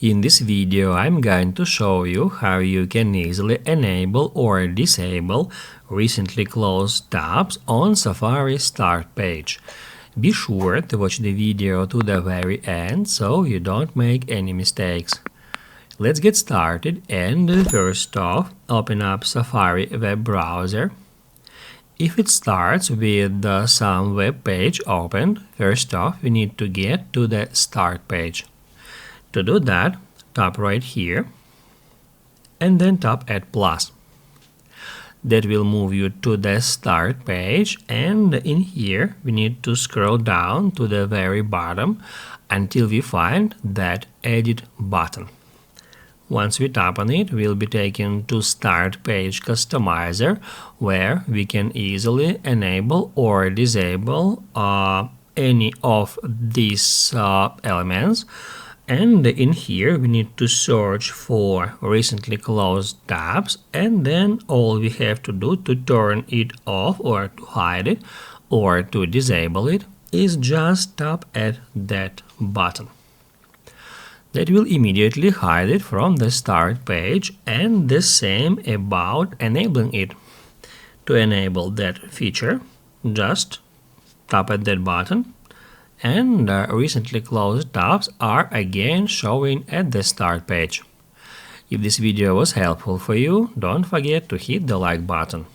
In this video, I'm going to show you how you can easily enable or disable recently closed tabs on Safari start page. Be sure to watch the video to the very end so you don't make any mistakes. Let's get started, and first off, open up Safari web browser. If it starts with some web page open, first off we need to get to the start page. To do that, tap right here and then tap Add Plus. That will move you to the start page, and in here we need to scroll down to the very bottom until we find that Edit button. Once we tap on it, we'll be taken to Start Page Customizer, where we can easily enable or disable any of these elements. And in here we need to search for recently closed tabs, and then all we have to do to turn it off or to hide it or to disable it is just tap at that button. That will immediately hide it from the start page, and the same about enabling it. To enable that feature, just tap at that button, and recently closed tabs are again showing at the start page. If this video was helpful for you, don't forget to hit the like button.